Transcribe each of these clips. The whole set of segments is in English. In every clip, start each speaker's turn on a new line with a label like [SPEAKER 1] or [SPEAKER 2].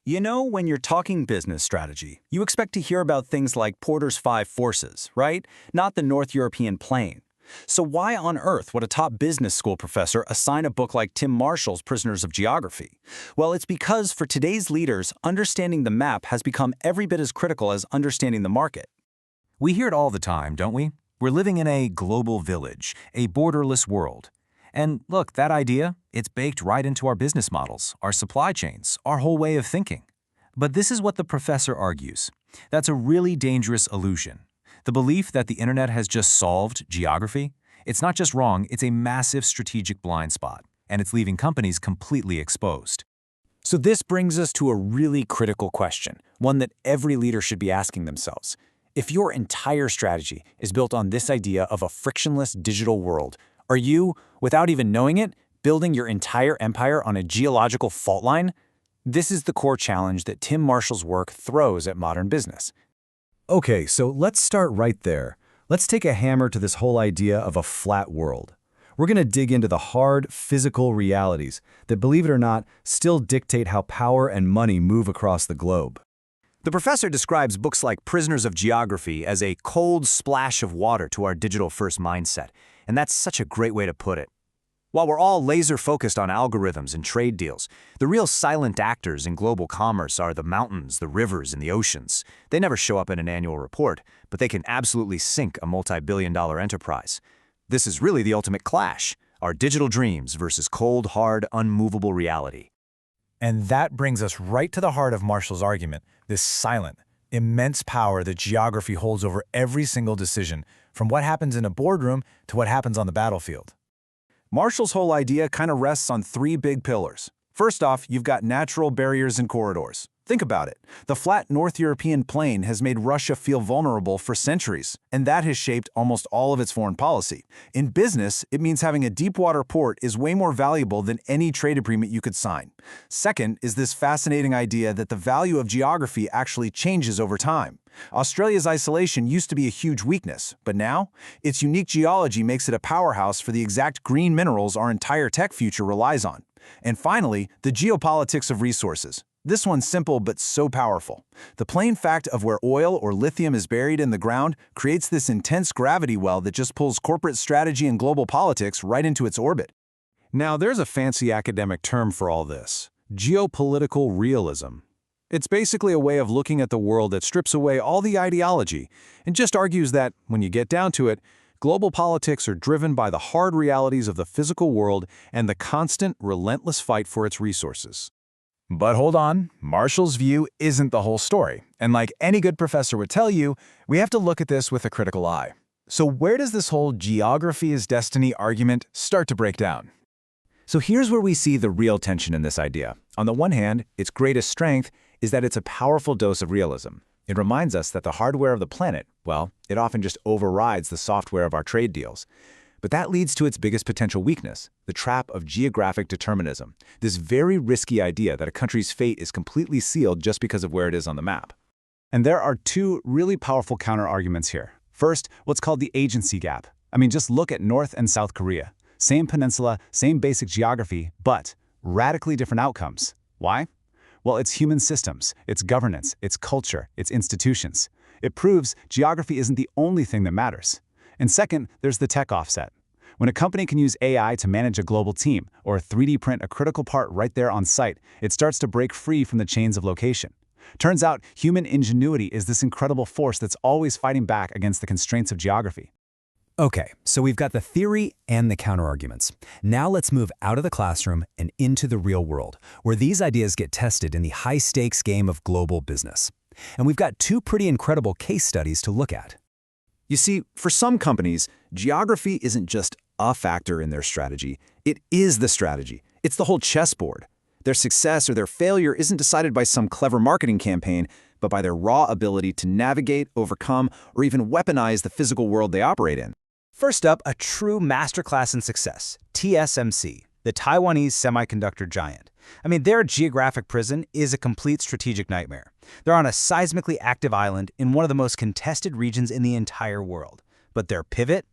[SPEAKER 1] You know, when you're talking business strategy, you expect to hear about things like Porter's 5 forces, right? Not the North European plane. So why on earth would a top business school professor assign a book like Tim Marshall's Prisoners of Geography? Well, it's because for today's leaders, understanding the map has become every bit as critical as understanding the market.
[SPEAKER 2] We hear it all the time, don't we? We're living in a global village, a borderless world. And look, that idea, it's baked right into our business models, our supply chains, our whole way of thinking. But this is what the professor argues. That's a really dangerous illusion. The belief that the internet has just solved geography, it's not just wrong, it's a massive strategic blind spot, and it's leaving companies completely exposed.
[SPEAKER 1] So this brings us to a really critical question, one that every leader should be asking themselves. If your entire strategy is built on this idea of a frictionless digital world, are you, without even knowing it, building your entire empire on a geological fault line? This is the core challenge that Tim Marshall's work throws at modern business.
[SPEAKER 3] Okay, so let's start right there. Let's take a hammer to this whole idea of a flat world. We're going to dig into the hard, physical realities that, believe it or not, still dictate how power and money move across the globe.
[SPEAKER 1] The professor describes books like Prisoners of Geography as a cold splash of water to our digital-first mindset, and that's such a great way to put it. While we're all laser-focused on algorithms and trade deals, the real silent actors in global commerce are the mountains, the rivers, and the oceans. They never show up in an annual report, but they can absolutely sink a multi-billion-dollar enterprise. This is really the ultimate clash, our digital dreams versus cold, hard, unmovable reality.
[SPEAKER 4] And that brings us right to the heart of Marshall's argument, this silent, immense power that geography holds over every single decision, from what happens in a boardroom to what happens on the battlefield.
[SPEAKER 5] Marshall's whole idea kind of rests on 3 big pillars. First off, you've got natural barriers and corridors. Think about it. The flat North European plain has made Russia feel vulnerable for centuries, and that has shaped almost all of its foreign policy. In business, it means having a deep-water port is way more valuable than any trade agreement you could sign. Second is this fascinating idea that the value of geography actually changes over time. Australia's isolation used to be a huge weakness, but now, its unique geology makes it a powerhouse for the exact green minerals our entire tech future relies on. And finally, the geopolitics of resources. This one's simple but so powerful. The plain fact of where oil or lithium is buried in the ground creates this intense gravity well that just pulls corporate strategy and global politics right into its orbit.
[SPEAKER 3] Now, there's a fancy academic term for all this: geopolitical realism. It's basically a way of looking at the world that strips away all the ideology and just argues that, when you get down to it, global politics are driven by the hard realities of the physical world and the constant, relentless fight for its resources.
[SPEAKER 4] But hold on, Marshall's view isn't the whole story. And like any good professor would tell you, we have to look at this with a critical eye. So where does this whole geography is destiny argument start to break down?
[SPEAKER 3] So here's where we see the real tension in this idea. On the one hand, its greatest strength is that it's a powerful dose of realism. It reminds us that the hardware of the planet, well, it often just overrides the software of our trade deals. But that leads to its biggest potential weakness, the trap of geographic determinism, this very risky idea that a country's fate is completely sealed just because of where it is on the map. And there are 2 really powerful counter-arguments here. First, what's called the agency gap. I mean, just look at North and South Korea. Same peninsula, same basic geography, but radically different outcomes. Why? Well, it's human systems, it's governance, it's culture, it's institutions. It proves geography isn't the only thing that matters. And second, there's the tech offset. When a company can use AI to manage a global team or 3D print a critical part right there on site, it starts to break free from the chains of location. Turns out, human ingenuity is this incredible force that's always fighting back against the constraints of geography.
[SPEAKER 6] Okay, so we've got the theory and the counterarguments. Now let's move out of the classroom and into the real world, where these ideas get tested in the high-stakes game of global business. And we've got 2 pretty incredible case studies to look at.
[SPEAKER 3] You see, for some companies, geography isn't just a factor in their strategy. It is the strategy. It's the whole chessboard. Their success or their failure isn't decided by some clever marketing campaign, but by their raw ability to navigate, overcome, or even weaponize the physical world they operate in.
[SPEAKER 1] First up, a true masterclass in success, TSMC, the Taiwanese semiconductor giant. I mean, their geographic prison is a complete strategic nightmare. They're on a seismically active island in one of the most contested regions in the entire world. But their pivot?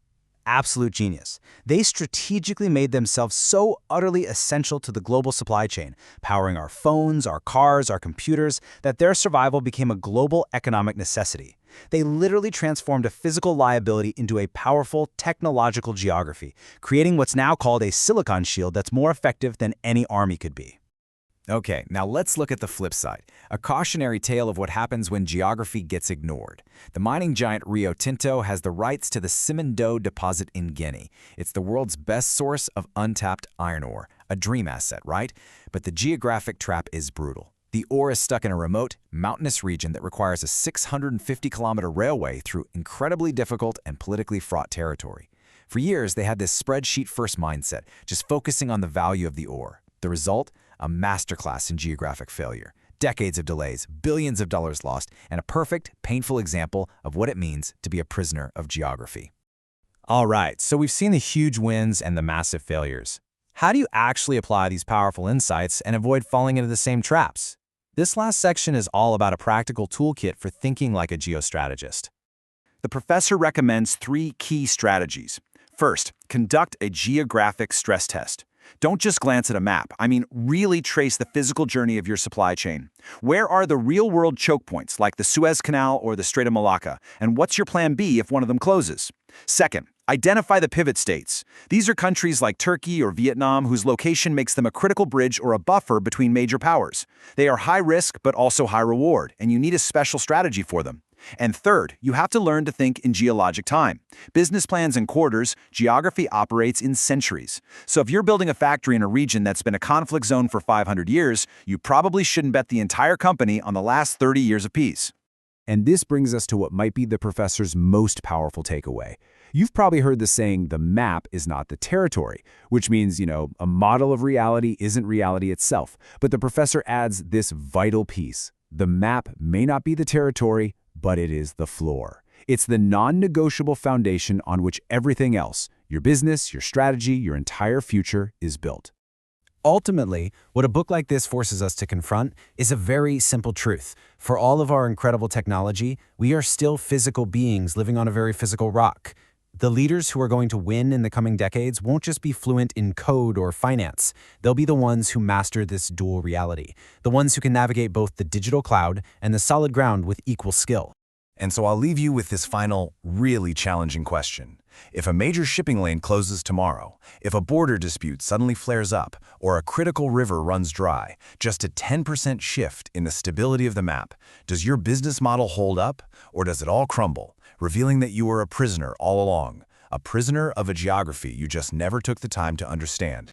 [SPEAKER 7] absolute genius. They strategically made themselves so utterly essential to the global supply chain, powering our phones, our cars, our computers, that their survival became a global economic necessity. They literally transformed a physical liability into a powerful technological geography, creating what's now called a silicon shield that's more effective than any army could be.
[SPEAKER 2] Okay, now let's look at the flip side, a cautionary tale of what happens when geography gets ignored. The mining giant Rio Tinto has the rights to the seminal deposit in Guinea. It's the world's best source of untapped iron ore, a dream asset, right? But the geographic trap is brutal. The ore is stuck in a remote, mountainous region that requires a 650-kilometer railway through incredibly difficult and politically fraught territory. For years, they had this spreadsheet-first mindset, just focusing on the value of the ore. The result? A masterclass in geographic failure. Decades of delays, billions of dollars lost, and a perfect, painful example of what it means to be a prisoner of geography.
[SPEAKER 5] All right, so we've seen the huge wins and the massive failures. How do you actually apply these powerful insights and avoid falling into the same traps? This last section is all about a practical toolkit for thinking like a geostrategist. The professor recommends 3 key strategies. First, conduct a geographic stress test. Don't just glance at a map. I mean, really trace the physical journey of your supply chain. Where are the real-world choke points, like the Suez Canal or the Strait of Malacca? And what's your plan B if one of them closes? Second, identify the pivot states. These are countries like Turkey or Vietnam whose location makes them a critical bridge or a buffer between major powers. They are high risk but also high reward, and you need a special strategy for them. And third, you have to learn to think in geologic time. Business plans in quarters, geography operates in centuries. So if you're building a factory in a region that's been a conflict zone for 500 years, you probably shouldn't bet the entire company on the last 30 years of peace.
[SPEAKER 3] And this brings us to what might be the professor's most powerful takeaway. You've probably heard the saying, the map is not the territory, which means, a model of reality isn't reality itself. But the professor adds this vital piece. The map may not be the territory, but it is the floor. It's the non-negotiable foundation on which everything else, your business, your strategy, your entire future, is built.
[SPEAKER 6] Ultimately, what a book like this forces us to confront is a very simple truth. For all of our incredible technology, we are still physical beings living on a very physical rock. The leaders who are going to win in the coming decades won't just be fluent in code or finance. They'll be the ones who master this dual reality, the ones who can navigate both the digital cloud and the solid ground with equal skill.
[SPEAKER 2] And so I'll leave you with this final, really challenging question. If a major shipping lane closes tomorrow, if a border dispute suddenly flares up, or a critical river runs dry, just a 10% shift in the stability of the map, does your business model hold up, or does it all crumble, revealing that you were a prisoner all along, a prisoner of a geography you just never took the time to understand?